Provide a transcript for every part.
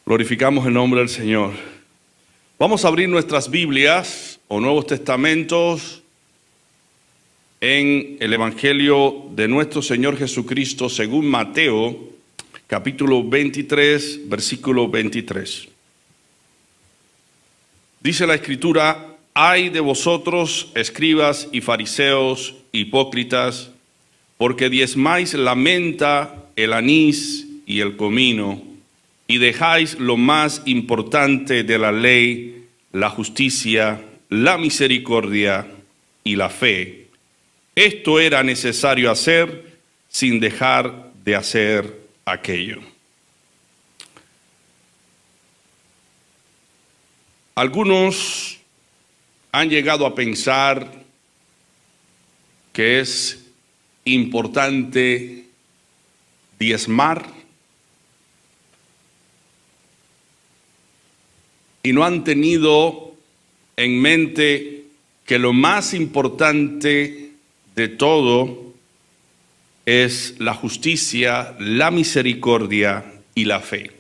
Glorificamos el nombre del Señor. Vamos a abrir nuestras Biblias o Nuevos Testamentos en el Evangelio de nuestro Señor Jesucristo según Mateo, capítulo 23, versículo 23. Dice la Escritura: «Ay de vosotros, escribas y fariseos, hipócritas, porque diezmáis la menta, el anís y el comino, y dejáis lo más importante de la ley, la justicia, la misericordia y la fe. Esto era necesario hacer sin dejar de hacer aquello». Algunos han llegado a pensar que es importante diezmar y no han tenido en mente que lo más importante de todo es la justicia, la misericordia y la fe.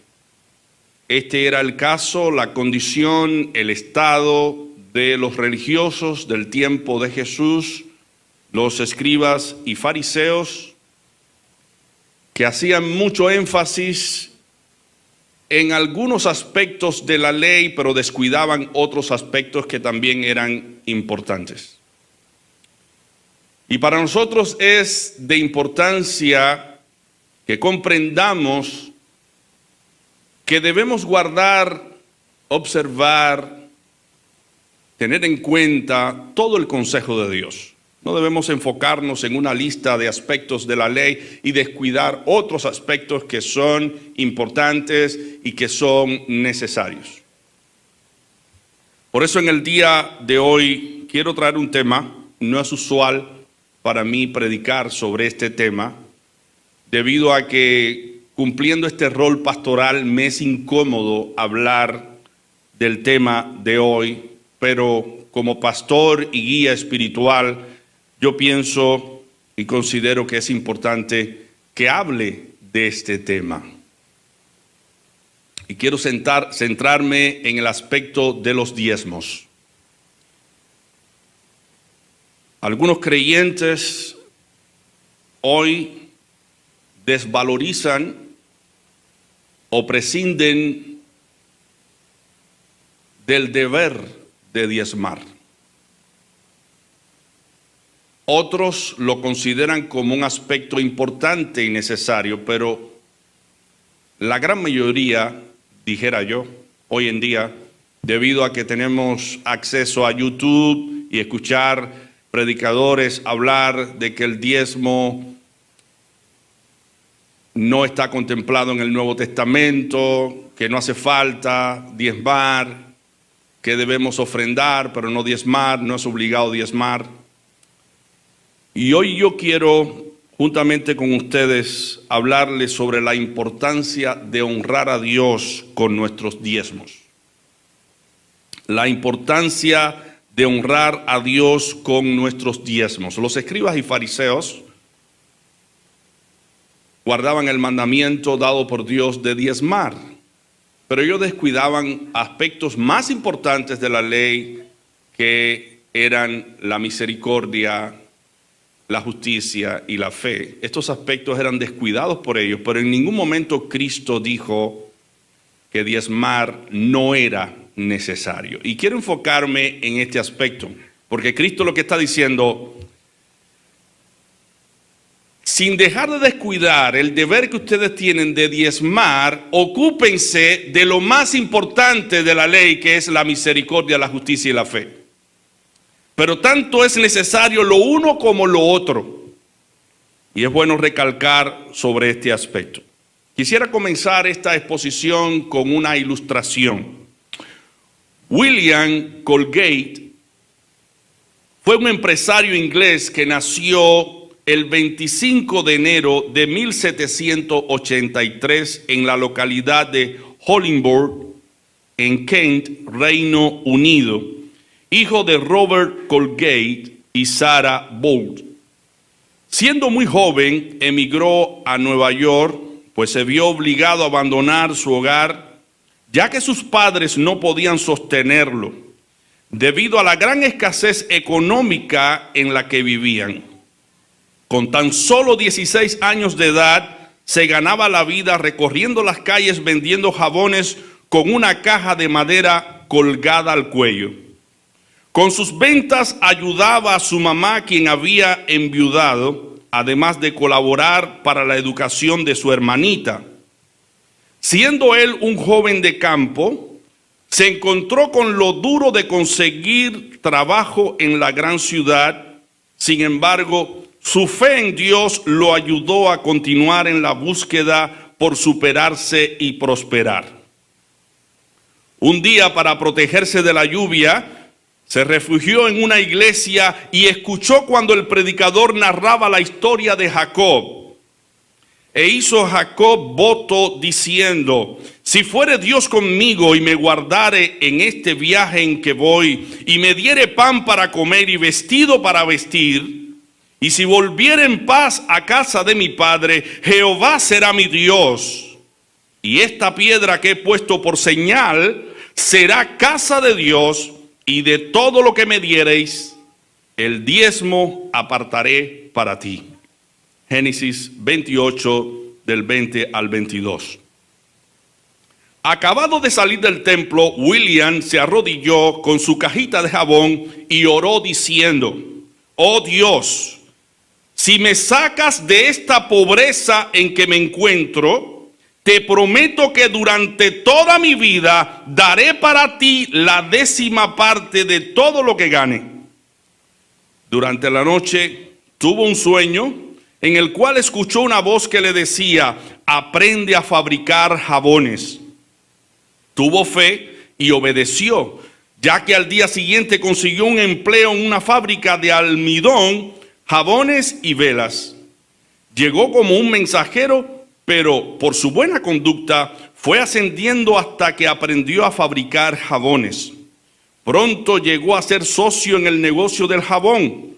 Este era el caso, la condición, el estado de los religiosos del tiempo de Jesús, los escribas y fariseos, que hacían mucho énfasis en algunos aspectos de la ley, pero descuidaban otros aspectos que también eran importantes. Y para nosotros es de importancia que comprendamos que debemos guardar, observar, tener en cuenta todo el consejo de Dios. No debemos enfocarnos en una lista de aspectos de la ley y descuidar otros aspectos que son importantes y que son necesarios. Por eso en el día de hoy quiero traer un tema. No es usual para mí predicar sobre este tema, debido a que cumpliendo este rol pastoral me es incómodo hablar del tema de hoy, pero como pastor y guía espiritual, yo pienso y considero que es importante que hable de este tema. Y quiero centrarme en el aspecto de los diezmos. Algunos creyentes hoy desvalorizan o prescinden del deber de diezmar. Otros lo consideran como un aspecto importante y necesario, pero la gran mayoría, dijera yo, hoy en día, debido a que tenemos acceso a YouTube y escuchar predicadores hablar de que el diezmo no está contemplado en el Nuevo Testamento, que no hace falta diezmar, que debemos ofrendar, pero no diezmar, no es obligado diezmar. Y hoy yo quiero, juntamente con ustedes, hablarles sobre la importancia de honrar a Dios con nuestros diezmos. La importancia de honrar a Dios con nuestros diezmos. Los escribas y fariseos guardaban el mandamiento dado por Dios de diezmar, pero ellos descuidaban aspectos más importantes de la ley, que eran la misericordia, la justicia y la fe. Estos aspectos eran descuidados por ellos, pero en ningún momento Cristo dijo que diezmar no era necesario. Y quiero enfocarme en este aspecto, porque Cristo lo que está diciendo: sin dejar de descuidar el deber que ustedes tienen de diezmar, ocúpense de lo más importante de la ley, que es la misericordia, la justicia y la fe. Pero tanto es necesario lo uno como lo otro. Y es bueno recalcar sobre este aspecto. Quisiera comenzar esta exposición con una ilustración. William Colgate fue un empresario inglés que nació el 25 de enero de 1783 en la localidad de Hollingbourne, en Kent, Reino Unido, hijo de Robert Colgate y Sarah Boult. Siendo muy joven, emigró a Nueva York, pues se vio obligado a abandonar su hogar ya que sus padres no podían sostenerlo, debido a la gran escasez económica en la que vivían. Con tan solo 16 años de edad, se ganaba la vida recorriendo las calles vendiendo jabones con una caja de madera colgada al cuello. Con sus ventas ayudaba a su mamá, quien había enviudado, además de colaborar para la educación de su hermanita. Siendo él un joven de campo, se encontró con lo duro de conseguir trabajo en la gran ciudad. Sin embargo, su fe en Dios lo ayudó a continuar en la búsqueda por superarse y prosperar. Un día, para protegerse de la lluvia, se refugió en una iglesia y escuchó cuando el predicador narraba la historia de Jacob. E hizo Jacob voto diciendo: si fuere Dios conmigo y me guardare en este viaje en que voy, y me diere pan para comer y vestido para vestir, y si volviere en paz a casa de mi padre, Jehová será mi Dios. Y esta piedra que he puesto por señal será casa de Dios, y de todo lo que me diereis, el diezmo apartaré para ti. Génesis 28, del 20 al 22. Acabado de salir del templo, William se arrodilló con su cajita de jabón y oró diciendo: oh Dios, si me sacas de esta pobreza en que me encuentro, te prometo que durante toda mi vida daré para ti la 10ª parte de todo lo que gane. Durante la noche tuvo un sueño en el cual escuchó una voz que le decía: aprende a fabricar jabones. Tuvo fe y obedeció, ya que al día siguiente consiguió un empleo en una fábrica de almidón, jabones y velas. Llegó como un mensajero, pero por su buena conducta fue ascendiendo hasta que aprendió a fabricar jabones. Pronto llegó a ser socio en el negocio del jabón,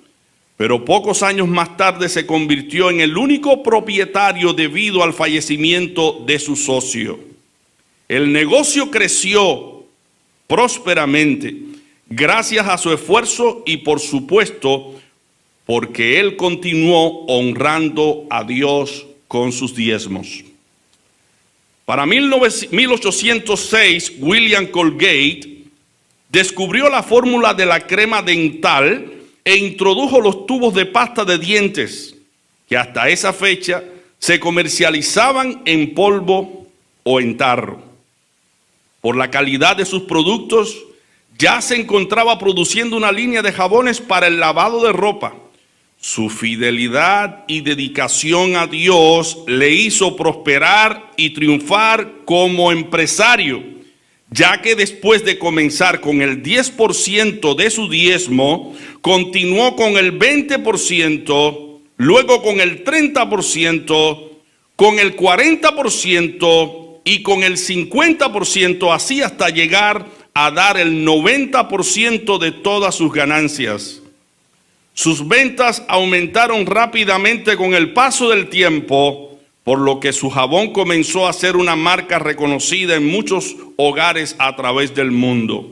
pero pocos años más tarde se convirtió en el único propietario debido al fallecimiento de su socio. El negocio creció prósperamente gracias a su esfuerzo y, por supuesto, porque él continuó honrando a Dios con sus diezmos. Para 1806, William Colgate descubrió la fórmula de la crema dental e introdujo los tubos de pasta de dientes, que hasta esa fecha se comercializaban en polvo o en tarro. Por la calidad de sus productos, ya se encontraba produciendo una línea de jabones para el lavado de ropa. Su fidelidad y dedicación a Dios le hizo prosperar y triunfar como empresario, ya que después de comenzar con el 10% de su diezmo, continuó con el 20%, luego con el 30%, con el 40% y con el 50%, así hasta llegar a dar el 90% de todas sus ganancias. Sus ventas aumentaron rápidamente con el paso del tiempo, por lo que su jabón comenzó a ser una marca reconocida en muchos hogares a través del mundo.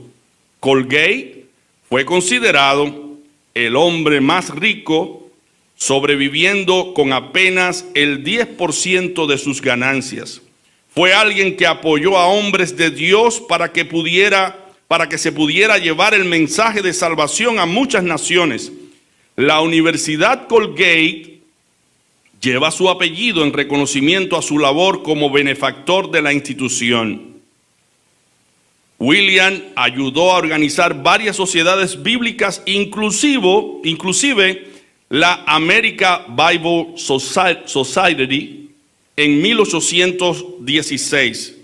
Colgate fue considerado el hombre más rico, sobreviviendo con apenas el 10% de sus ganancias. Fue alguien que apoyó a hombres de Dios para que se pudiera llevar el mensaje de salvación a muchas naciones. La Universidad Colgate lleva su apellido en reconocimiento a su labor como benefactor de la institución. William ayudó a organizar varias sociedades bíblicas, inclusive la American Bible Society en 1816.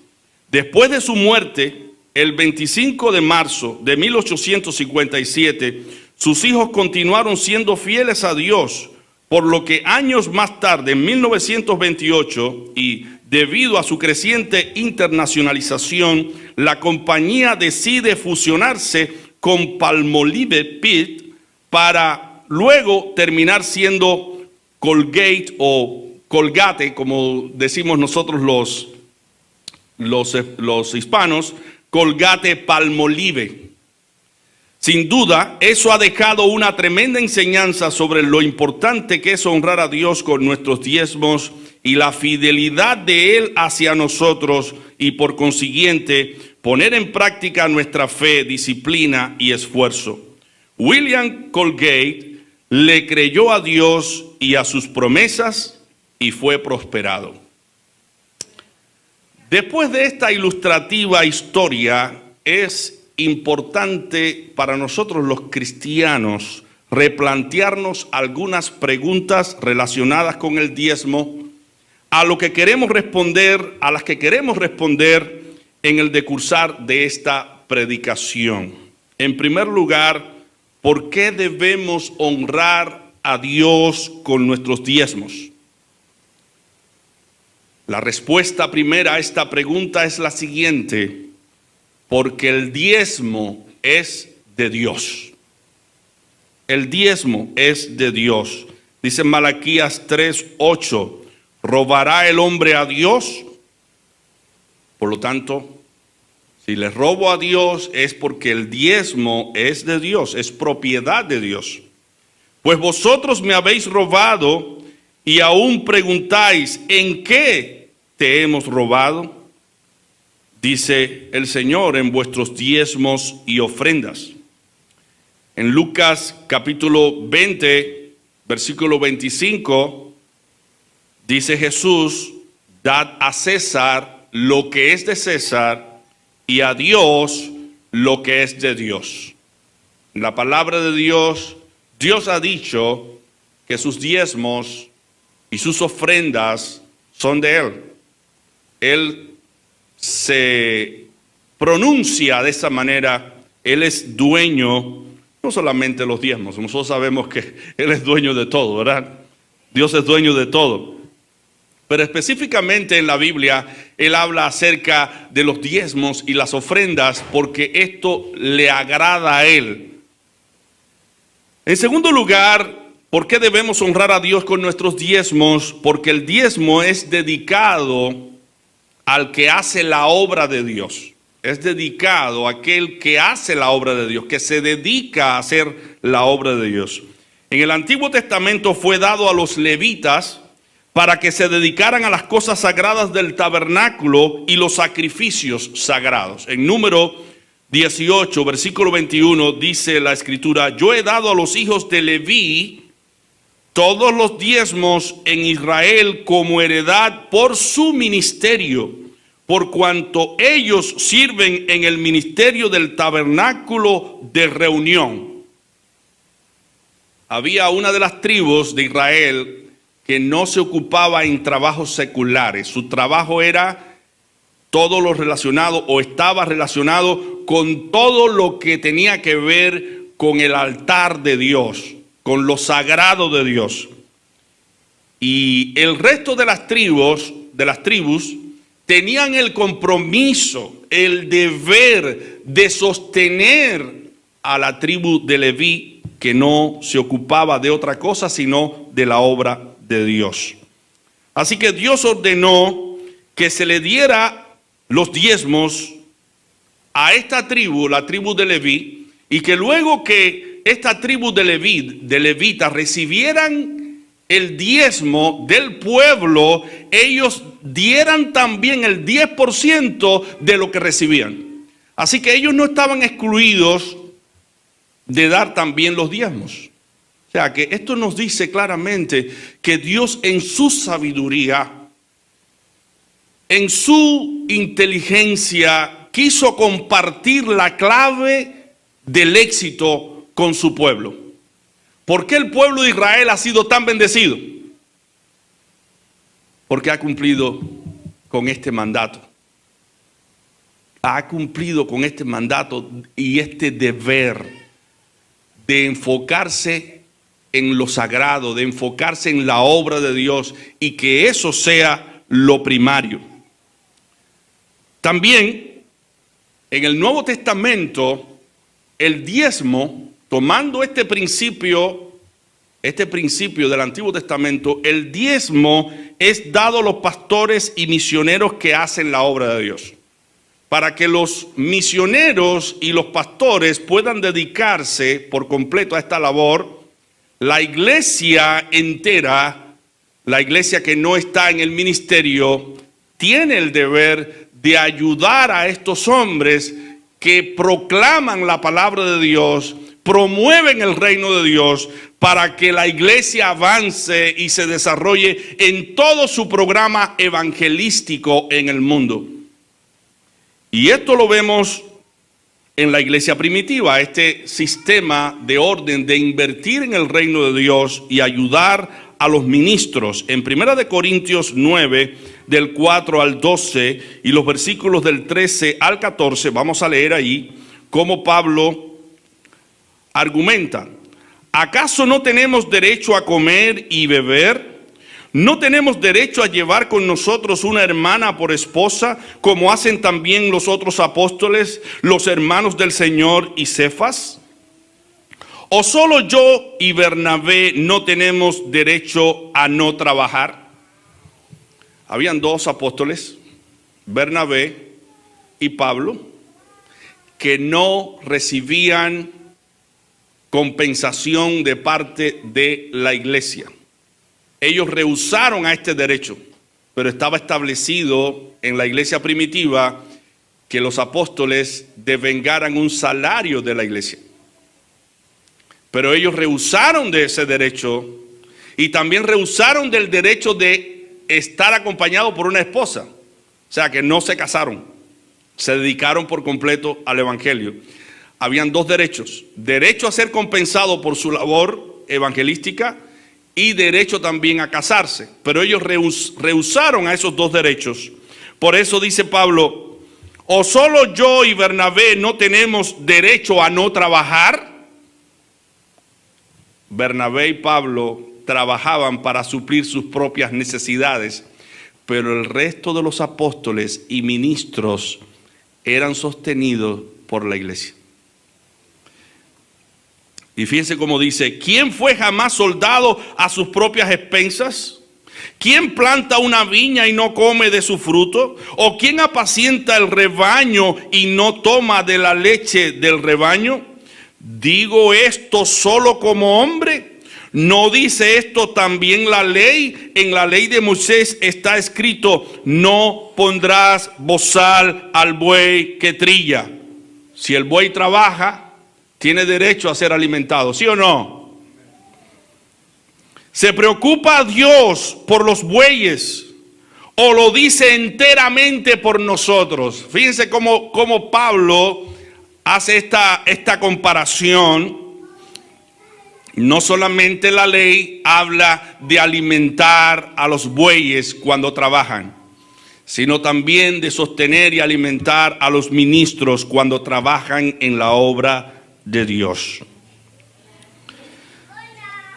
Después de su muerte, el 25 de marzo de 1857, sus hijos continuaron siendo fieles a Dios, por lo que años más tarde, en 1928, y debido a su creciente internacionalización, la compañía decide fusionarse con Palmolive Pitt para luego terminar siendo Colgate o Colgate, como decimos nosotros los hispanos, Colgate-Palmolive. Sin duda, eso ha dejado una tremenda enseñanza sobre lo importante que es honrar a Dios con nuestros diezmos y la fidelidad de Él hacia nosotros y por consiguiente poner en práctica nuestra fe, disciplina y esfuerzo. William Colgate le creyó a Dios y a sus promesas y fue prosperado. Después de esta ilustrativa historia, es importante para nosotros los cristianos replantearnos algunas preguntas relacionadas con el diezmo, a las que queremos responder en el decursar de esta predicación. En primer lugar, ¿por qué debemos honrar a Dios con nuestros diezmos? La respuesta primera a esta pregunta es la siguiente: porque el diezmo es de Dios. El diezmo es de Dios. Dice Malaquías 3:8, ¿robará el hombre a Dios? Por lo tanto, si le robo a Dios es porque el diezmo es de Dios, es propiedad de Dios. Pues vosotros me habéis robado y aún preguntáis, ¿en qué te hemos robado? Dice el Señor, en vuestros diezmos y ofrendas. En Lucas capítulo 20, versículo 25, dice Jesús, dad a César lo que es de César y a Dios lo que es de Dios. En la palabra de Dios, Dios ha dicho que sus diezmos y sus ofrendas son de Él. Él se pronuncia de esa manera, Él es dueño, no solamente de los diezmos, nosotros sabemos que Él es dueño de todo, ¿verdad? Dios es dueño de todo. Pero específicamente en la Biblia, Él habla acerca de los diezmos y las ofrendas porque esto le agrada a Él. En segundo lugar, ¿por qué debemos honrar a Dios con nuestros diezmos? Porque el diezmo es dedicado al que hace la obra de Dios. Es dedicado a aquel que hace la obra de Dios, que se dedica a hacer la obra de Dios. En el Antiguo Testamento fue dado a los levitas para que se dedicaran a las cosas sagradas del tabernáculo y los sacrificios sagrados. En Número 18, versículo 21, dice la Escritura, yo he dado a los hijos de Leví todos los diezmos en Israel como heredad por su ministerio, por cuanto ellos sirven en el ministerio del tabernáculo de reunión. Había una de las tribus de Israel que no se ocupaba en trabajos seculares. Su trabajo era todo lo relacionado o estaba relacionado con todo lo que tenía que ver con el altar de Dios, con lo sagrado de Dios. Y el resto de las tribus tenían el compromiso, el deber de sostener a la tribu de Leví, que no se ocupaba de otra cosa sino de la obra de Dios. Así que Dios ordenó que se le diera los diezmos a esta tribu, la tribu de Leví, y que luego que esta tribu de levitas recibieran el diezmo del pueblo, ellos dieran también el 10% de lo que recibían. Así que ellos no estaban excluidos de dar también los diezmos. O sea que esto nos dice claramente que Dios en su sabiduría, en su inteligencia, quiso compartir la clave del éxito con su pueblo. ¿Por qué el pueblo de Israel ha sido tan bendecido? Porque ha cumplido con este mandato. Ha cumplido con este mandato y este deber de enfocarse en lo sagrado, de enfocarse en la obra de Dios y que eso sea lo primario. También en el Nuevo Testamento, el diezmo, tomando este principio este principio del Antiguo Testamento, el diezmo es dado a los pastores y misioneros que hacen la obra de Dios. Para que los misioneros y los pastores puedan dedicarse por completo a esta labor, la iglesia entera, la iglesia que no está en el ministerio, tiene el deber de ayudar a estos hombres que proclaman la palabra de Dios, promueven el reino de Dios, para que la iglesia avance y se desarrolle en todo su programa evangelístico en el mundo. Y esto lo vemos en la iglesia primitiva, este sistema de orden de invertir en el reino de Dios y ayudar a los ministros. En 1 Corintios 9, del 4 al 12 y los versículos del 13 al 14, vamos a leer ahí cómo Pablo argumenta. ¿Acaso no tenemos derecho a comer y beber? ¿No tenemos derecho a llevar con nosotros una hermana por esposa, como hacen también los otros apóstoles, los hermanos del Señor y Cefas? ¿O solo yo y Bernabé no tenemos derecho a no trabajar? Habían dos apóstoles, Bernabé y Pablo, que no recibían compensación de parte de la iglesia. Ellos rehusaron a este derecho, pero estaba establecido en la iglesia primitiva que los apóstoles devengaran un salario de la iglesia. Pero ellos rehusaron de ese derecho y también rehusaron del derecho de estar acompañado por una esposa. O sea, que no se casaron, se dedicaron por completo al evangelio. Habían dos derechos: derecho a ser compensado por su labor evangelística y derecho también a casarse, pero ellos rehusaron a esos dos derechos. Por eso dice Pablo: ¿o solo yo y Bernabé no tenemos derecho a no trabajar? Bernabé y Pablo trabajaban para suplir sus propias necesidades, pero el resto de los apóstoles y ministros eran sostenidos por la iglesia. Y fíjense cómo dice: ¿quién fue jamás soldado a sus propias expensas? ¿Quién planta una viña y no come de su fruto? ¿O quién apacienta el rebaño y no toma de la leche del rebaño? ¿Digo esto solo como hombre? ¿No dice esto también la ley? En la ley de Moisés está escrito: no pondrás bozal al buey que trilla. Si el buey trabaja, tiene derecho a ser alimentado, ¿sí o no? ¿Se preocupa Dios por los bueyes o lo dice enteramente por nosotros? Fíjense cómo Pablo hace esta comparación. No solamente la ley habla de alimentar a los bueyes cuando trabajan, sino también de sostener y alimentar a los ministros cuando trabajan en la obra de Dios.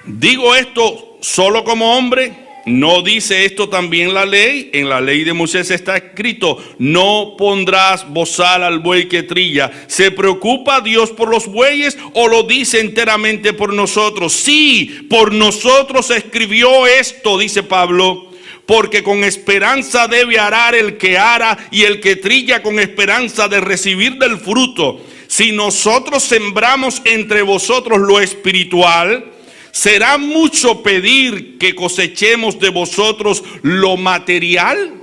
¿Digo esto solo como hombre? ¿No dice esto también la ley? En la ley de Moisés está escrito: no pondrás bozal al buey que trilla. ¿Se preocupa Dios por los bueyes o lo dice enteramente por nosotros? Sí, por nosotros escribió esto, dice Pablo, porque con esperanza debe arar el que ara y el que trilla con esperanza de recibir del fruto. Si nosotros sembramos entre vosotros lo espiritual, ¿será mucho pedir que cosechemos de vosotros lo material?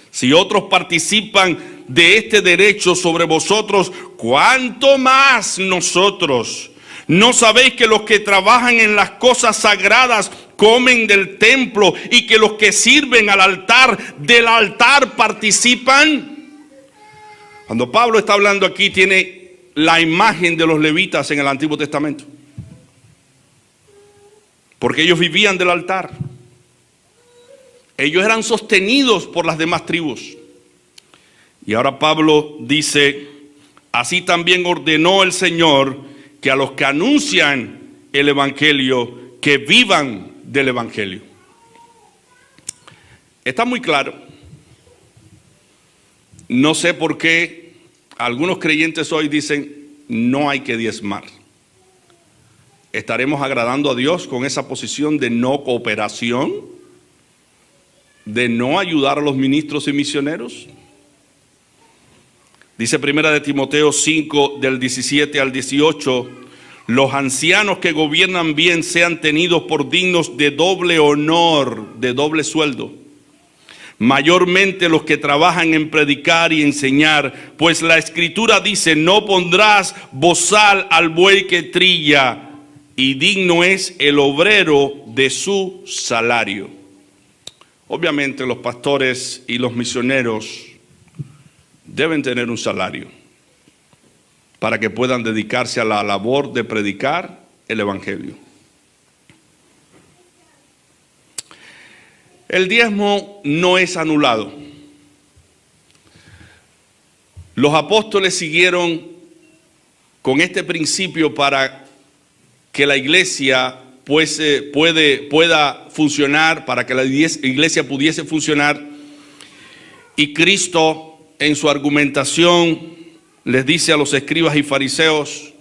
Si otros participan de este derecho sobre vosotros, ¿cuánto más nosotros? ¿No sabéis que los que trabajan en las cosas sagradas comen del templo y que los que sirven al altar, del altar participan? Cuando Pablo está hablando aquí, tiene la imagen de los levitas en el Antiguo Testamento, porque ellos vivían del altar. Ellos eran sostenidos por las demás tribus. Y ahora Pablo dice: así también ordenó el Señor que a los que anuncian el evangelio, que vivan del evangelio. Está muy claro. No sé por qué algunos creyentes hoy dicen: no hay que diezmar. ¿Estaremos agradando a Dios con esa posición de no cooperación? ¿De no ayudar a los ministros y misioneros? Dice 1 Timoteo 5, del 17 al 18, los ancianos que gobiernan bien sean tenidos por dignos de doble honor, de doble sueldo. Mayormente los que trabajan en predicar y enseñar, pues la Escritura dice, no pondrás bozal al buey que trilla, y digno es el obrero de su salario. Obviamente los pastores y los misioneros deben tener un salario para que puedan dedicarse a la labor de predicar el Evangelio. El diezmo no es anulado. Los apóstoles siguieron con este principio para que la iglesia pueda funcionar, para que la iglesia pudiese funcionar. Y Cristo, en su argumentación, les dice a los escribas y fariseos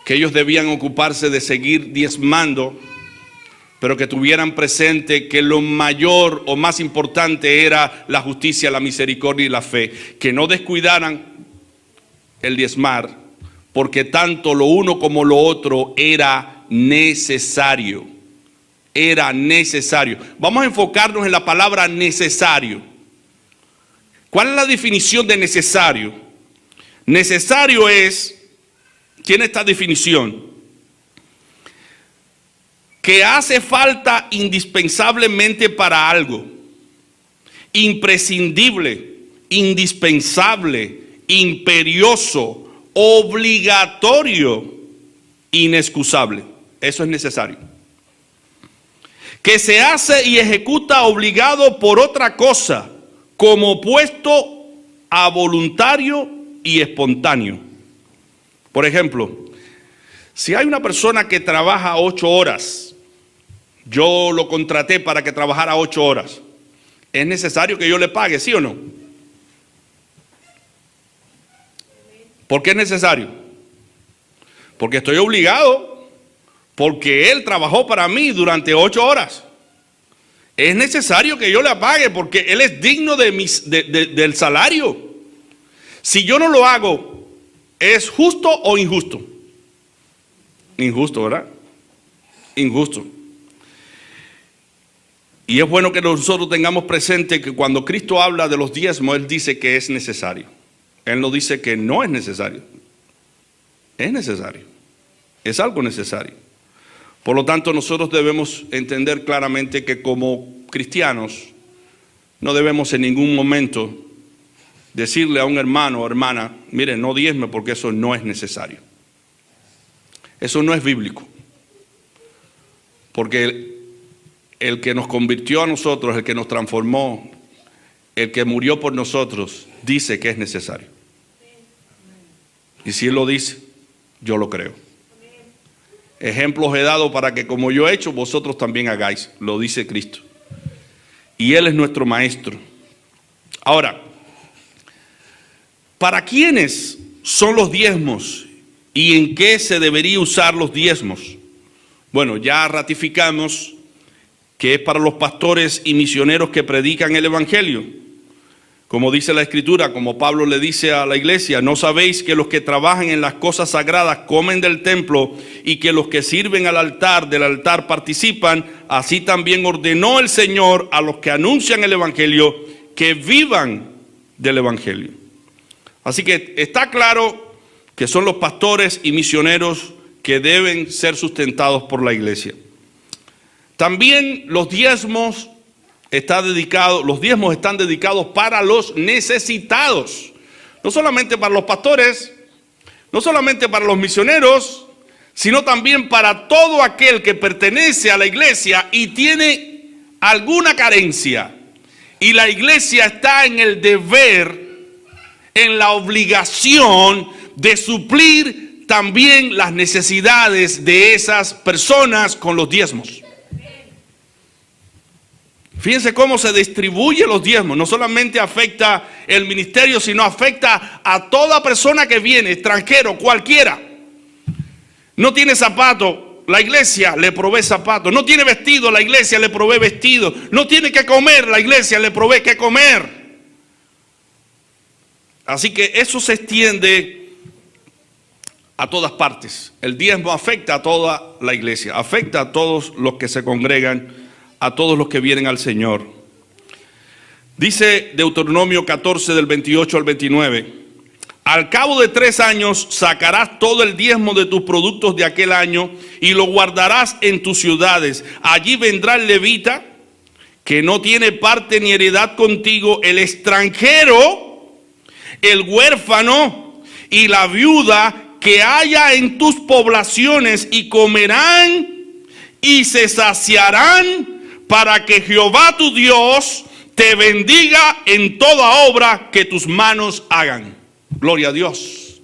que ellos debían ocuparse de seguir diezmando, pero que tuvieran presente que lo mayor o más importante era la justicia, la misericordia y la fe. Que no descuidaran el diezmar, porque tanto lo uno como lo otro era necesario. Era necesario. Vamos a enfocarnos en la palabra necesario. ¿Cuál es la definición de necesario? Necesario es, tiene esta definición, que hace falta indispensablemente para algo, imprescindible, indispensable, imperioso, obligatorio, inexcusable. Eso es necesario. Que se hace y ejecuta obligado por otra cosa, como opuesto a voluntario y espontáneo. Por ejemplo, si hay una persona que trabaja 8 horas, yo lo contraté para que trabajara 8 horas. ¿Es necesario que yo le pague, sí o no? ¿Por qué es necesario? Porque estoy obligado, porque él trabajó para mí durante 8 horas. Es necesario que yo le pague porque él es digno del salario. Si yo no lo hago, ¿es justo o injusto? Injusto, ¿verdad? Injusto. Y es bueno que nosotros tengamos presente que cuando Cristo habla de los diezmos, Él dice que es necesario. Él no dice que no es necesario. Es necesario. Es algo necesario. Por lo tanto, nosotros debemos entender claramente que como cristianos no debemos en ningún momento decirle a un hermano o hermana, mire, no diezme porque eso no es necesario. Eso no es bíblico. Porque el que nos convirtió a nosotros, el que nos transformó, el que murió por nosotros, dice que es necesario. Y si Él lo dice, yo lo creo. Ejemplos he dado para que como yo he hecho, vosotros también hagáis, lo dice Cristo. Y Él es nuestro maestro. Ahora, ¿para quiénes son los diezmos y en qué se debería usar los diezmos? Bueno, ya ratificamos que es para los pastores y misioneros que predican el Evangelio. Como dice la Escritura, como Pablo le dice a la iglesia, ¿no sabéis que los que trabajan en las cosas sagradas comen del templo y que los que sirven al altar, del altar participan? Así también ordenó el Señor a los que anuncian el Evangelio que vivan del Evangelio. Así que está claro que son los pastores y misioneros que deben ser sustentados por la iglesia. También los diezmos están dedicados para los necesitados. No solamente para los pastores, no solamente para los misioneros, sino también para todo aquel que pertenece a la iglesia y tiene alguna carencia. Y la iglesia está en el deber, en la obligación de suplir también las necesidades de esas personas con los diezmos. Fíjense cómo se distribuye los diezmos. No solamente afecta el ministerio, sino afecta a toda persona que viene, extranjero, cualquiera. No tiene zapato, la iglesia le provee zapatos. No tiene vestido, la iglesia le provee vestido. No tiene que comer, la iglesia le provee que comer. Así que eso se extiende a todas partes. El diezmo afecta a toda la iglesia, afecta a todos los que se congregan, a todos los que vienen al Señor. Dice Deuteronomio 14 del 28 al 29. Al cabo de 3 años sacarás todo el diezmo de tus productos de aquel año y lo guardarás en tus ciudades. Allí vendrá el levita que no tiene parte ni heredad contigo, el extranjero, el huérfano y la viuda que haya en tus poblaciones, y comerán y se saciarán, para que Jehová tu Dios te bendiga en toda obra que tus manos hagan. Gloria a Dios.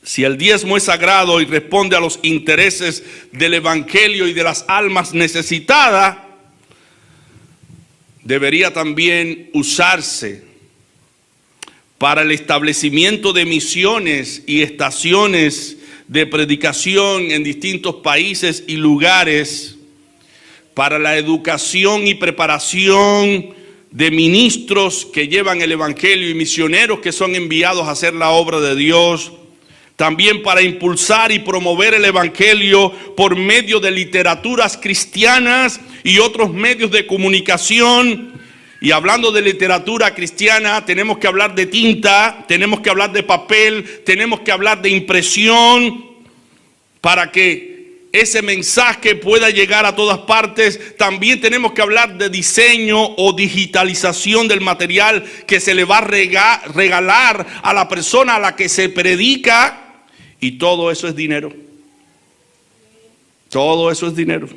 Si el diezmo es sagrado y responde a los intereses del evangelio y de las almas necesitadas, debería también usarse para el establecimiento de misiones y estaciones de predicación en distintos países y lugares, para la educación y preparación de ministros que llevan el evangelio y misioneros que son enviados a hacer la obra de Dios, también para impulsar y promover el evangelio por medio de literaturas cristianas y otros medios de comunicación. Y hablando de literatura cristiana, tenemos que hablar de tinta, tenemos que hablar de papel, tenemos que hablar de impresión, para que ese mensaje pueda llegar a todas partes. También tenemos que hablar de diseño o digitalización del material que se le va a regalar a la persona a la que se predica. Y todo eso es dinero. Todo eso es dinero.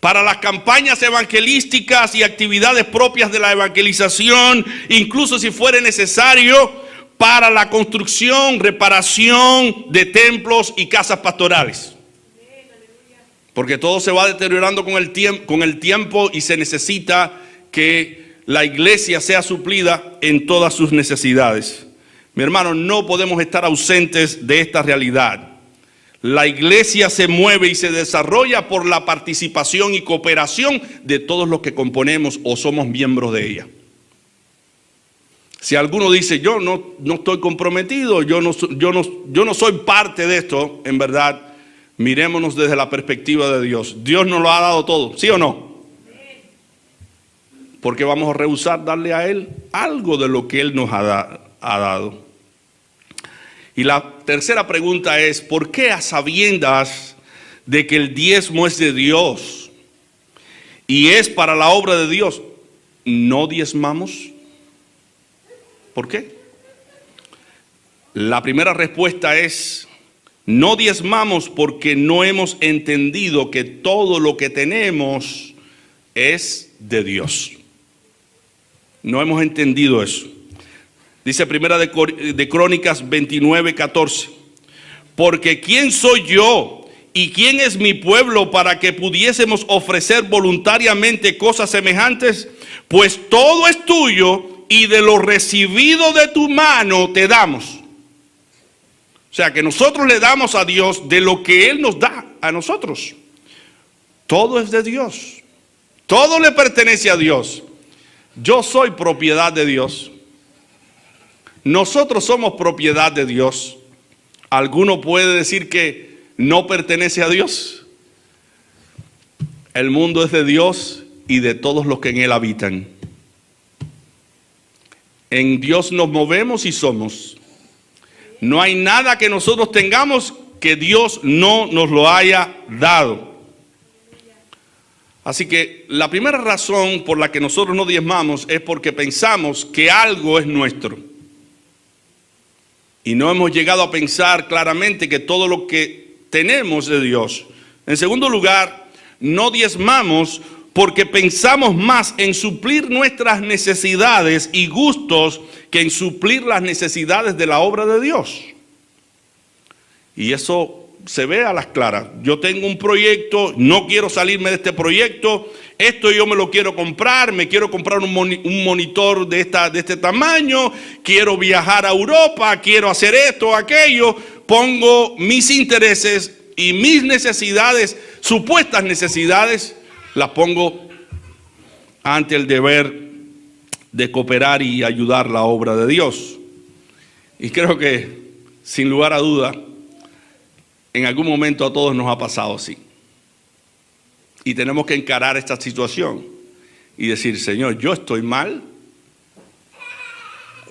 Para las campañas evangelísticas y actividades propias de la evangelización, incluso si fuera necesario, para la construcción, reparación de templos y casas pastorales. Porque todo se va deteriorando con el tiempo y se necesita que la iglesia sea suplida en todas sus necesidades. Mi hermano, no podemos estar ausentes de esta realidad. La iglesia se mueve y se desarrolla por la participación y cooperación de todos los que componemos o somos miembros de ella. Si alguno dice, yo no estoy comprometido, yo no soy parte de esto, en verdad, mirémonos desde la perspectiva de Dios. Dios nos lo ha dado todo, ¿sí o no? Porque vamos a rehusar darle a Él algo de lo que Él nos ha dado. Y la tercera pregunta es, ¿por qué a sabiendas de que el diezmo es de Dios y es para la obra de Dios, no diezmamos? ¿Por qué? La primera respuesta es, no diezmamos porque no hemos entendido que todo lo que tenemos es de Dios. No hemos entendido eso. Dice Primera de Crónicas 29:14. Porque ¿quién soy yo y quién es mi pueblo para que pudiésemos ofrecer voluntariamente cosas semejantes? Pues todo es tuyo y de lo recibido de tu mano te damos. O sea que nosotros le damos a Dios de lo que Él nos da a nosotros. Todo es de Dios. Todo le pertenece a Dios. Yo soy propiedad de Dios. Nosotros somos propiedad de Dios. ¿Alguno puede decir que no pertenece a Dios? El mundo es de Dios y de todos los que en Él habitan. En Dios nos movemos y somos. No hay nada que nosotros tengamos que Dios no nos lo haya dado. Así que la primera razón por la que nosotros no diezmamos es porque pensamos que algo es nuestro. Y no hemos llegado a pensar claramente que todo lo que tenemos es de Dios. En segundo lugar, no diezmamos porque pensamos más en suplir nuestras necesidades y gustos que en suplir las necesidades de la obra de Dios. Y eso se ve a las claras. Yo tengo un proyecto, no quiero salirme de este proyecto, esto yo me lo quiero comprar, me quiero comprar un monitor de este tamaño, quiero viajar a Europa, quiero hacer esto, aquello, pongo mis intereses y mis necesidades, supuestas necesidades, las pongo ante el deber de cooperar y ayudar la obra de Dios. Y creo que, sin lugar a duda, en algún momento a todos nos ha pasado así. Y tenemos que encarar esta situación y decir, Señor, yo estoy mal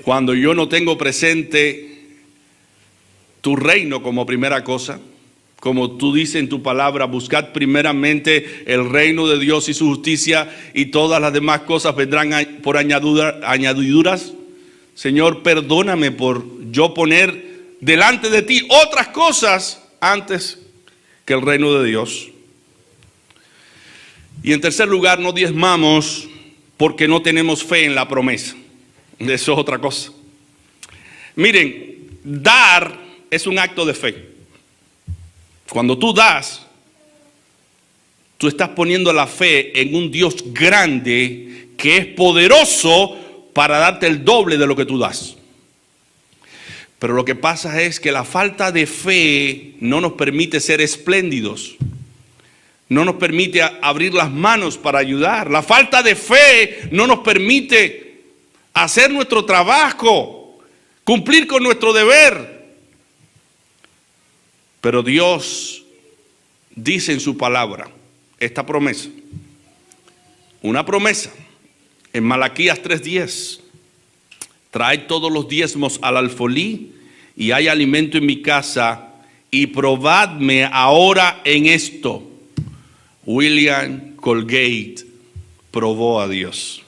cuando yo no tengo presente tu reino como primera cosa. Como tú dices en tu palabra, buscad primeramente el reino de Dios y su justicia, y todas las demás cosas vendrán por añadiduras. Señor, perdóname por yo poner delante de ti otras cosas antes que el reino de Dios. Y en tercer lugar, no diezmamos porque no tenemos fe en la promesa. Eso es otra cosa. Miren, dar es un acto de fe. Cuando tú das, tú estás poniendo la fe en un Dios grande que es poderoso para darte el doble de lo que tú das. Pero lo que pasa es que la falta de fe no nos permite ser espléndidos. No nos permite abrir las manos para ayudar. La falta de fe no nos permite hacer nuestro trabajo, cumplir con nuestro deber. Pero Dios dice en su palabra esta promesa. Una promesa en Malaquías 3:10. Traed todos los diezmos al alfolí y hay alimento en mi casa, y probadme ahora en esto. William Colgate probó a Dios.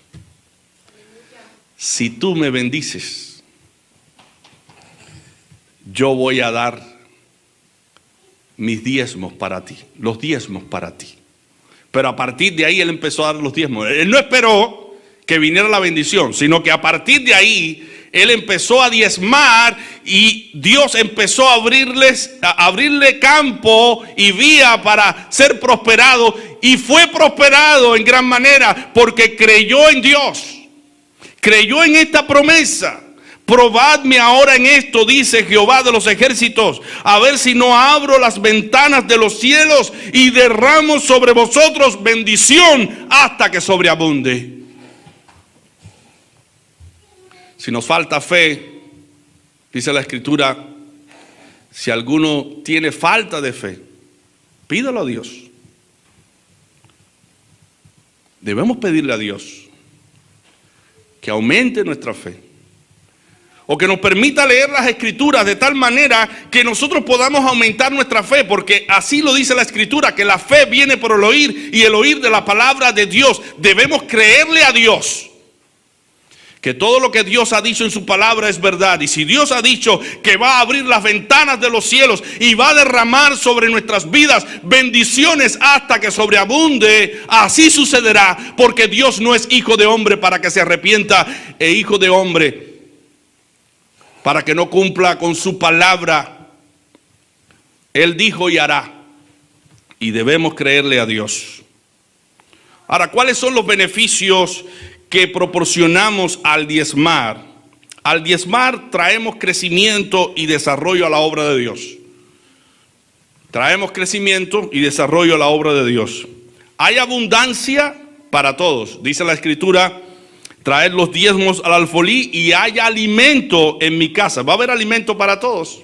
Si tú me bendices, yo voy a dar mis diezmos para ti, los diezmos para ti. Pero a partir de ahí él empezó a dar los diezmos. Él no esperó que viniera la bendición, sino que a partir de ahí él empezó a diezmar, y Dios empezó a abrirle campo y vía para ser prosperado, y fue prosperado en gran manera porque creyó en Dios, creyó en esta promesa. Probadme ahora en esto, dice Jehová de los ejércitos, a ver si no abro las ventanas de los cielos y derramo sobre vosotros bendición hasta que sobreabunde. Si nos falta fe, dice la Escritura, si alguno tiene falta de fe, pídalo a Dios. Debemos pedirle a Dios que aumente nuestra fe, o que nos permita leer las Escrituras de tal manera que nosotros podamos aumentar nuestra fe, porque así lo dice la Escritura, que la fe viene por el oír y el oír de la palabra de Dios. Debemos creerle a Dios que todo lo que Dios ha dicho en su palabra es verdad. Y si Dios ha dicho que va a abrir las ventanas de los cielos y va a derramar sobre nuestras vidas bendiciones hasta que sobreabunde, así sucederá, porque Dios no es hijo de hombre para que se arrepienta, e hijo de hombre para que no cumpla con su palabra. Él dijo y hará, y debemos creerle a Dios. Ahora, ¿cuáles son los beneficios que proporcionamos al diezmar? Al diezmar traemos crecimiento y desarrollo a la obra de Dios. Traemos crecimiento y desarrollo a la obra de Dios. Hay abundancia para todos. Dice la Escritura, traed los diezmos al alfolí y hay alimento en mi casa. Va a haber alimento para todos.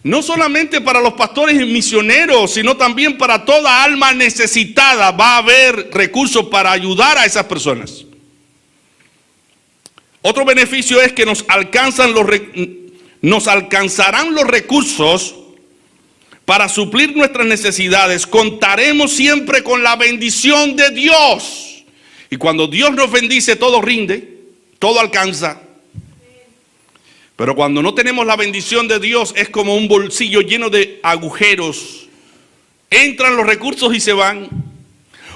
No solamente para los pastores y misioneros, sino también para toda alma necesitada. Va a haber recursos para ayudar a esas personas. Otro beneficio es que nos alcanzarán los recursos para suplir nuestras necesidades. Contaremos siempre con la bendición de Dios. Y cuando Dios nos bendice, todo rinde, todo alcanza. Pero cuando no tenemos la bendición de Dios, es como un bolsillo lleno de agujeros. Entran los recursos y se van.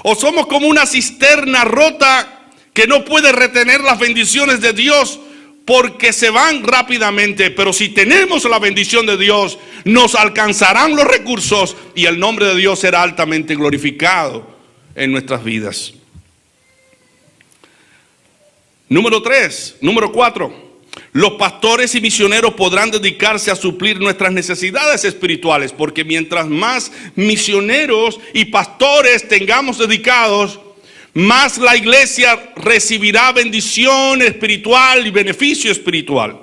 O somos como una cisterna rota que no puede retener las bendiciones de Dios porque se van rápidamente. Pero si tenemos la bendición de Dios, nos alcanzarán los recursos y el nombre de Dios será altamente glorificado en nuestras vidas. Número 4. Los pastores y misioneros podrán dedicarse a suplir nuestras necesidades espirituales, porque mientras más misioneros y pastores tengamos dedicados, más la iglesia recibirá bendición espiritual y beneficio espiritual.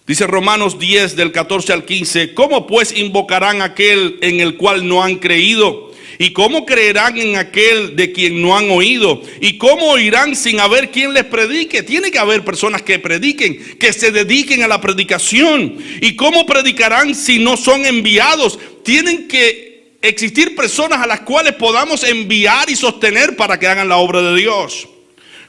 Dice Romanos 10 del 14 al 15, ¿cómo pues invocarán aquel en el cual no han creído? ¿Y cómo creerán en aquel de quien no han oído? ¿Y cómo oirán sin haber quien les predique? Tiene que haber personas que prediquen, que se dediquen a la predicación. ¿Y cómo predicarán si no son enviados? Tienen que existir personas a las cuales podamos enviar y sostener para que hagan la obra de Dios.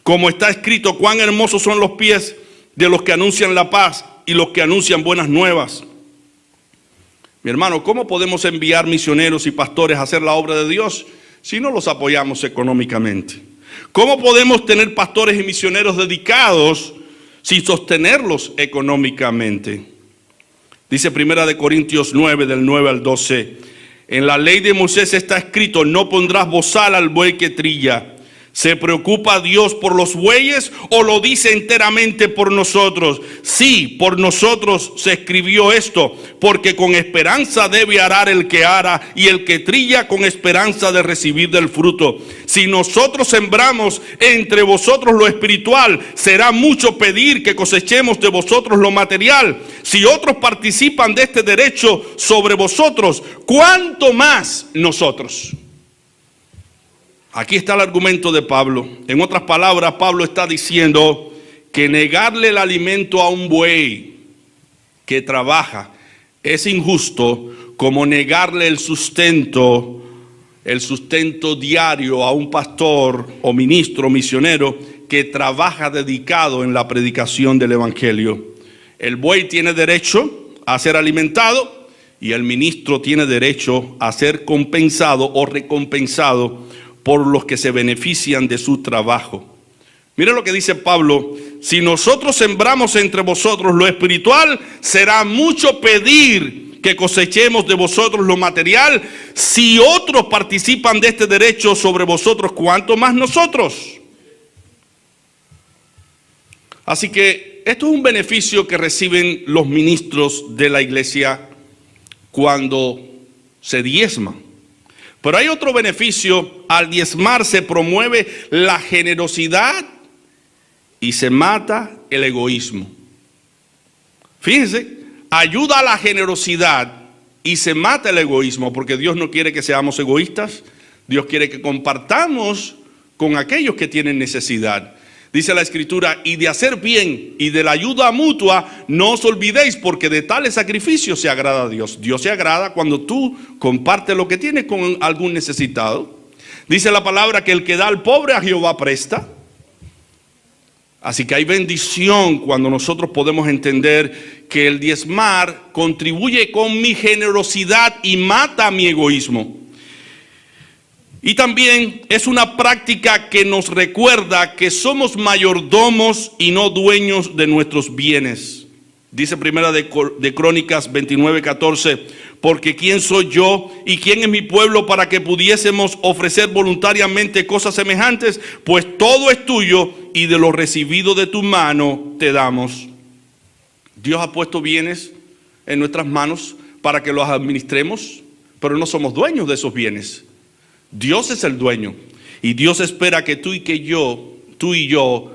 Como está escrito, cuán hermosos son los pies de los que anuncian la paz y los que anuncian buenas nuevas. Mi hermano, ¿cómo podemos enviar misioneros y pastores a hacer la obra de Dios si no los apoyamos económicamente? ¿Cómo podemos tener pastores y misioneros dedicados sin sostenerlos económicamente? Dice 1 Corintios 9, del 9 al 12, en la ley de Moisés está escrito, no pondrás bozal al buey que trilla. ¿Se preocupa Dios por los bueyes o lo dice enteramente por nosotros? Sí, por nosotros se escribió esto, porque con esperanza debe arar el que ara y el que trilla con esperanza de recibir del fruto. Si nosotros sembramos entre vosotros lo espiritual, será mucho pedir que cosechemos de vosotros lo material. Si otros participan de este derecho sobre vosotros, ¿cuánto más nosotros? Aquí está el argumento de Pablo. En otras palabras, Pablo está diciendo que negarle el alimento a un buey que trabaja es injusto, como negarle el sustento diario a un pastor o ministro misionero que trabaja dedicado en la predicación del evangelio. El buey tiene derecho a ser alimentado y el ministro tiene derecho a ser compensado o recompensado por los que se benefician de su trabajo. Mira lo que dice Pablo, si nosotros sembramos entre vosotros lo espiritual, será mucho pedir que cosechemos de vosotros lo material. Si otros participan de este derecho sobre vosotros, ¿cuánto más nosotros? Así que esto es un beneficio que reciben los ministros de la iglesia cuando se diezman. Pero hay otro beneficio. Al diezmar se promueve la generosidad y se mata el egoísmo. Fíjense, ayuda a la generosidad y se mata el egoísmo, porque Dios no quiere que seamos egoístas. Dios quiere que compartamos con aquellos que tienen necesidad. Dice la Escritura, y de hacer bien y de la ayuda mutua no os olvidéis, porque de tales sacrificios se agrada a Dios. Dios se agrada cuando tú compartes lo que tienes con algún necesitado. Dice la palabra que el que da al pobre a Jehová presta. Así que hay bendición cuando nosotros podemos entender que el diezmar contribuye con mi generosidad y mata mi egoísmo. Y también es una práctica que nos recuerda que somos mayordomos y no dueños de nuestros bienes. Dice Primera de Crónicas 29:14, porque ¿quién soy yo y quién es mi pueblo para que pudiésemos ofrecer voluntariamente cosas semejantes? Pues todo es tuyo y de lo recibido de tu mano te damos. Dios ha puesto bienes en nuestras manos para que los administremos, pero no somos dueños de esos bienes. Dios es el dueño y Dios espera que tú y yo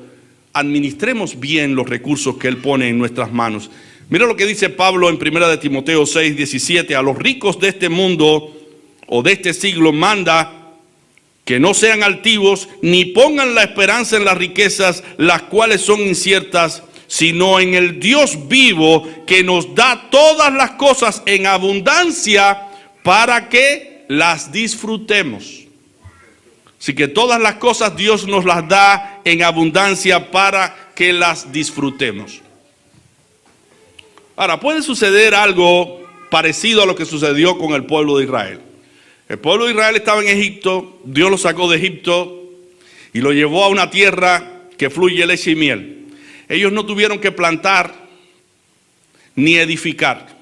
administremos bien los recursos que Él pone en nuestras manos. Mira lo que dice Pablo en 1 Timoteo 6:17, a los ricos de este mundo o de este siglo manda que no sean altivos ni pongan la esperanza en las riquezas, las cuales son inciertas, sino en el Dios vivo que nos da todas las cosas en abundancia para que las disfrutemos. Así que todas las cosas Dios nos las da en abundancia para que las disfrutemos. Ahora, puede suceder algo parecido a lo que sucedió con el pueblo de Israel. El pueblo de Israel estaba en Egipto, Dios lo sacó de Egipto y lo llevó a una tierra que fluye leche y miel. Ellos no tuvieron que plantar ni edificar.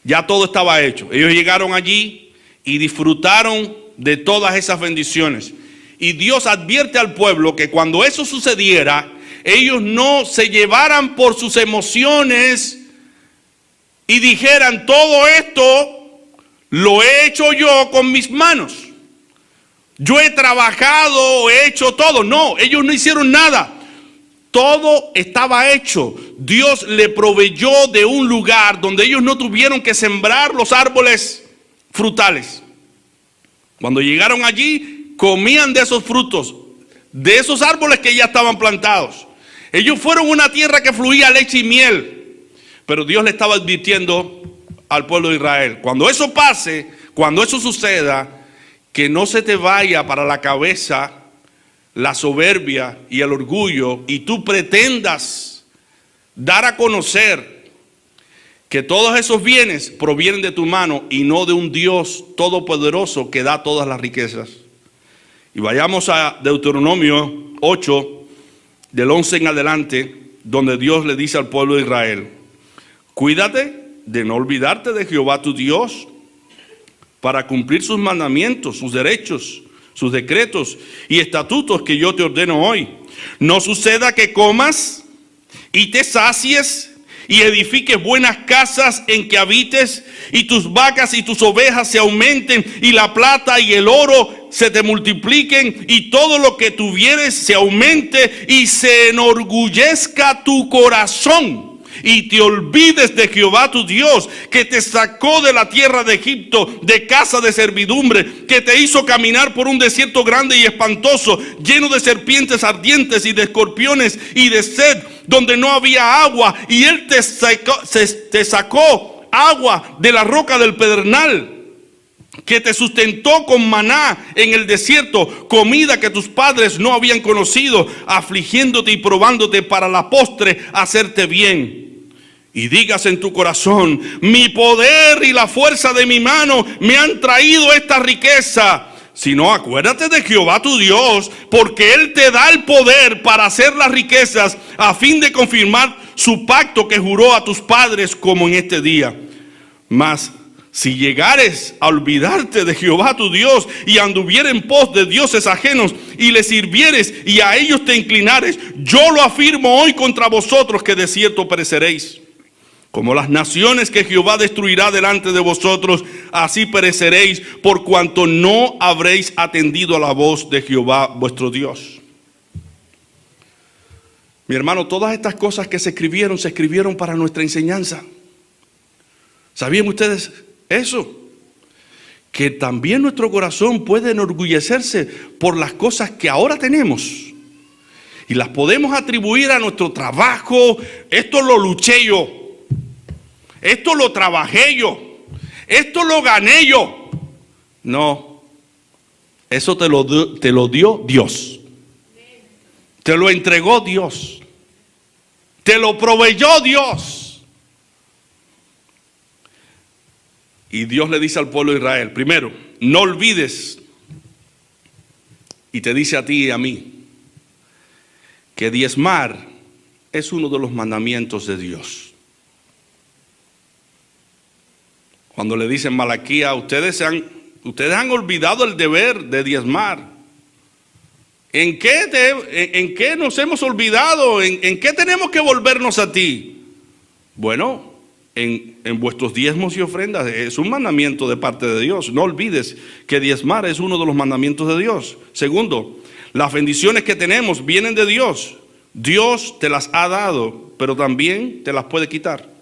Ya todo estaba hecho. Ellos llegaron allí y disfrutaron de todas esas bendiciones. Y Dios advierte al pueblo que cuando eso sucediera, ellos no se llevaran por sus emociones y dijeran, todo esto lo he hecho yo con mis manos. Yo he trabajado, he hecho todo. No, ellos no hicieron nada. Todo estaba hecho. Dios le proveyó de un lugar donde ellos no tuvieron que sembrar los árboles frutales. Cuando llegaron allí, comían de esos frutos, de esos árboles que ya estaban plantados. Ellos fueron a una tierra que fluía leche y miel. Pero Dios le estaba advirtiendo al pueblo de Israel, cuando eso pase, cuando eso suceda, que no se te vaya para la cabeza la soberbia y el orgullo y tú pretendas dar a conocer que todos esos bienes provienen de tu mano y no de un Dios todopoderoso que da todas las riquezas. Y vayamos a Deuteronomio 8, del 11 en adelante, donde Dios le dice al pueblo de Israel, cuídate de no olvidarte de Jehová tu Dios, para cumplir sus mandamientos, sus derechos, sus decretos y estatutos que yo te ordeno hoy. No suceda que comas y te sacies y edifiques buenas casas en que habites y tus vacas y tus ovejas se aumenten y la plata y el oro se te multipliquen y todo lo que tuvieres se aumente y se enorgullezca tu corazón. Y te olvides de Jehová tu Dios, que te sacó de la tierra de Egipto, de casa de servidumbre, que te hizo caminar por un desierto grande y espantoso, lleno de serpientes ardientes y de escorpiones y de sed, donde no había agua, y Él te sacó agua de la roca del pedernal, que te sustentó con maná en el desierto, comida que tus padres no habían conocido, afligiéndote y probándote para la postre hacerte bien. Y digas en tu corazón, mi poder y la fuerza de mi mano me han traído esta riqueza. Si no, acuérdate de Jehová tu Dios, porque Él te da el poder para hacer las riquezas a fin de confirmar su pacto que juró a tus padres como en este día. Mas si llegares a olvidarte de Jehová tu Dios y anduvieres en pos de dioses ajenos y les sirvieres y a ellos te inclinares, yo lo afirmo hoy contra vosotros que de cierto pereceréis. Como las naciones que Jehová destruirá delante de vosotros, así pereceréis por cuanto no habréis atendido a la voz de Jehová vuestro Dios. Mi hermano, todas estas cosas que se escribieron para nuestra enseñanza. ¿Sabían ustedes eso? Que también nuestro corazón puede enorgullecerse por las cosas que ahora tenemos. Y las podemos atribuir a nuestro trabajo. Esto lo luché yo. Esto lo trabajé yo. Esto lo gané yo. No. Eso te lo dio Dios. Te lo entregó Dios. Te lo proveyó Dios. Y Dios le dice al pueblo de Israel, primero, no olvides, y te dice a ti y a mí, que diezmar es uno de los mandamientos de Dios. Cuando le dicen Malaquía, ustedes han olvidado el deber de diezmar. ¿En qué nos hemos olvidado? ¿En qué tenemos que volvernos a ti? Bueno, en vuestros diezmos y ofrendas es un mandamiento de parte de Dios. No olvides que diezmar es uno de los mandamientos de Dios. Segundo, las bendiciones que tenemos vienen de Dios. Dios te las ha dado, pero también te las puede quitar.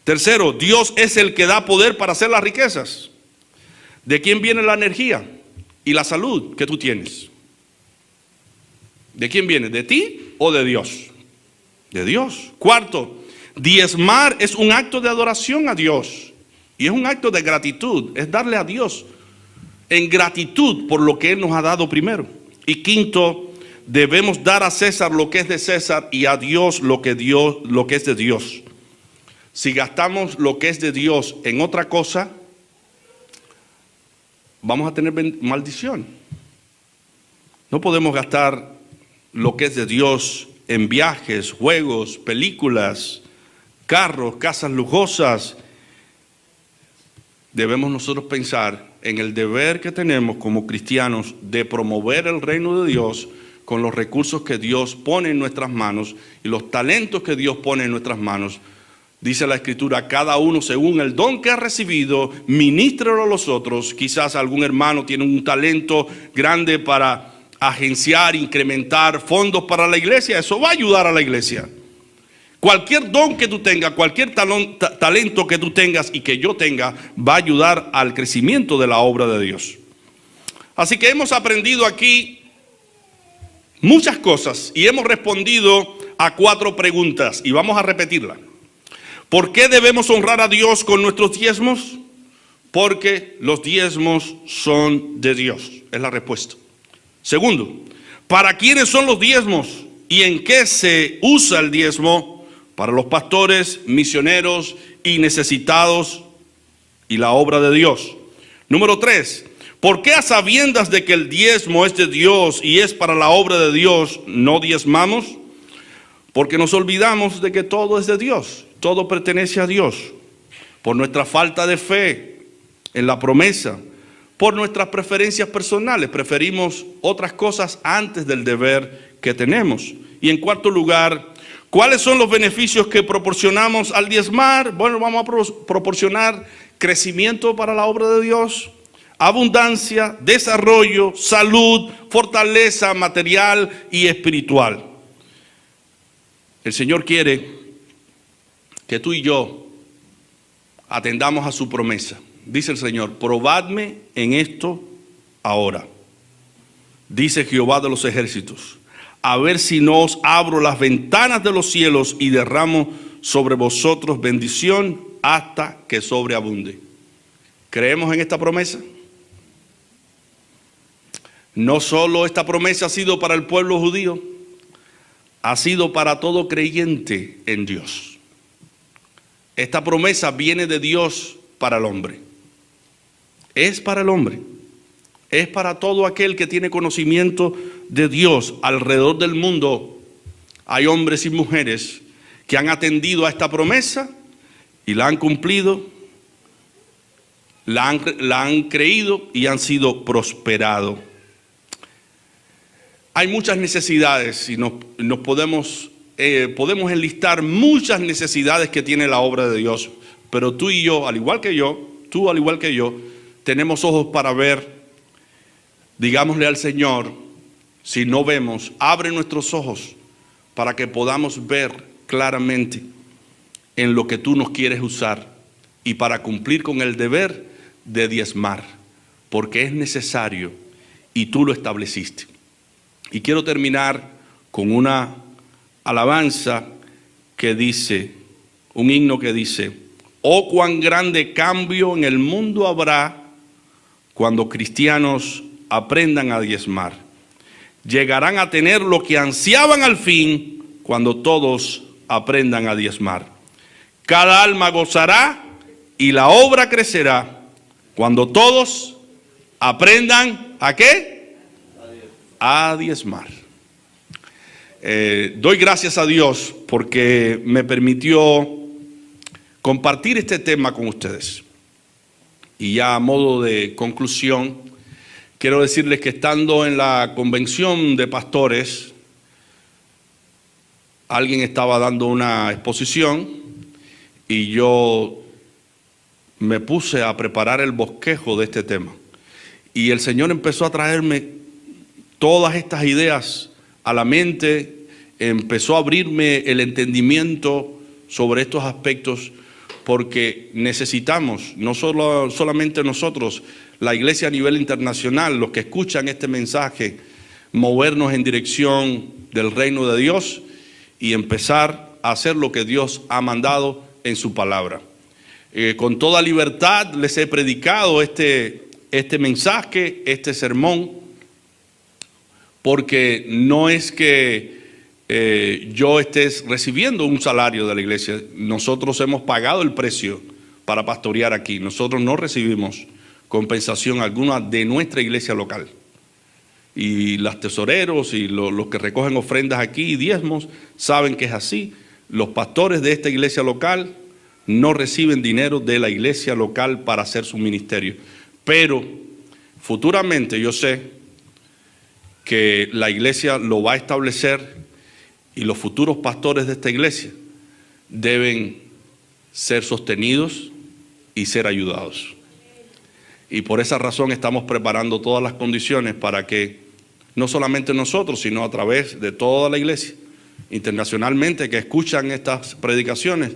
Tercero, Dios es el que da poder para hacer las riquezas. ¿De quién viene la energía y la salud que tú tienes? ¿De quién viene? ¿De ti o de Dios? De Dios. Cuarto, diezmar es un acto de adoración a Dios. Y es un acto de gratitud. Es darle a Dios en gratitud por lo que Él nos ha dado primero. Y quinto, debemos dar a César lo que es de César y a Dios lo que es de Dios. Si gastamos lo que es de Dios en otra cosa, vamos a tener maldición. No podemos gastar lo que es de Dios en viajes, juegos, películas, carros, casas lujosas. Debemos nosotros pensar en el deber que tenemos como cristianos de promover el reino de Dios con los recursos que Dios pone en nuestras manos y los talentos que Dios pone en nuestras manos. Dice la Escritura, cada uno según el don que ha recibido, ministrelo a los otros. Quizás algún hermano tiene un talento grande para agenciar, incrementar fondos para la iglesia. Eso va a ayudar a la iglesia. Cualquier don que tú tengas, cualquier talento que tú tengas y que yo tenga, va a ayudar al crecimiento de la obra de Dios. Así que hemos aprendido aquí muchas cosas y hemos respondido a 4 preguntas y vamos a repetirlas. ¿Por qué debemos honrar a Dios con nuestros diezmos? Porque los diezmos son de Dios, es la respuesta. Segundo, ¿para quiénes son los diezmos y en qué se usa el diezmo? Para los pastores, misioneros y necesitados y la obra de Dios. Número 3, ¿por qué a sabiendas de que el diezmo es de Dios y es para la obra de Dios no diezmamos? Porque nos olvidamos de que todo es de Dios, todo pertenece a Dios. Por nuestra falta de fe en la promesa, por nuestras preferencias personales, preferimos otras cosas antes del deber que tenemos. Y en cuarto lugar, ¿cuáles son los beneficios que proporcionamos al diezmar? Bueno, vamos a proporcionar crecimiento para la obra de Dios, abundancia, desarrollo, salud, fortaleza material y espiritual. El Señor quiere que tú y yo atendamos a su promesa. Dice el Señor, probadme en esto ahora. Dice Jehová de los ejércitos, a ver si no os abro las ventanas de los cielos y derramo sobre vosotros bendición hasta que sobreabunde. ¿Creemos en esta promesa? No solo esta promesa ha sido para el pueblo judío, ha sido para todo creyente en Dios. Esta promesa viene de Dios para el hombre. Es para el hombre. Es para todo aquel que tiene conocimiento de Dios. Alrededor del mundo hay hombres y mujeres que han atendido a esta promesa y la han cumplido, la han creído y han sido prosperados. Hay muchas necesidades y nos podemos enlistar muchas necesidades que tiene la obra de Dios. Pero tú y yo, al igual que yo, tú al igual que yo, tenemos ojos para ver. Digámosle al Señor, si no vemos, abre nuestros ojos para que podamos ver claramente en lo que tú nos quieres usar y para cumplir con el deber de diezmar, porque es necesario y tú lo estableciste. Y quiero terminar con una alabanza que dice, un himno que dice, oh cuán grande cambio en el mundo habrá cuando cristianos aprendan a diezmar. Llegarán a tener lo que ansiaban al fin cuando todos aprendan a diezmar. Cada alma gozará y la obra crecerá cuando todos aprendan ¿a qué? A diezmar. Doy gracias a Dios porque me permitió compartir este tema con ustedes. Y ya a modo de conclusión, quiero decirles que estando en la convención de pastores, alguien estaba dando una exposición y yo me puse a preparar el bosquejo de este tema. Y el Señor empezó a traerme todas estas ideas a la mente, empezó a abrirme el entendimiento sobre estos aspectos, porque necesitamos, no solamente nosotros, la iglesia a nivel internacional, los que escuchan este mensaje, movernos en dirección del reino de Dios y empezar a hacer lo que Dios ha mandado en su palabra. Con toda libertad les he predicado este mensaje, este sermón, porque no es que yo esté recibiendo un salario de la iglesia. Nosotros hemos pagado el precio para pastorear aquí. Nosotros no recibimos compensación alguna de nuestra iglesia local. Y los tesoreros y los que recogen ofrendas aquí y diezmos saben que es así. Los pastores de esta iglesia local no reciben dinero de la iglesia local para hacer su ministerio. Pero futuramente yo sé que la iglesia lo va a establecer y los futuros pastores de esta iglesia deben ser sostenidos y ser ayudados. Y por esa razón estamos preparando todas las condiciones para que no solamente nosotros, sino a través de toda la iglesia, internacionalmente, que escuchan estas predicaciones,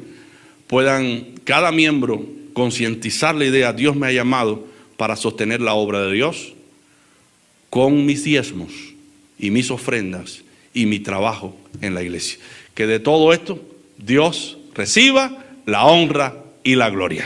puedan cada miembro concientizar la idea: Dios me ha llamado para sostener la obra de Dios con mis diezmos y mis ofrendas y mi trabajo en la iglesia. Que de todo esto Dios reciba la honra y la gloria.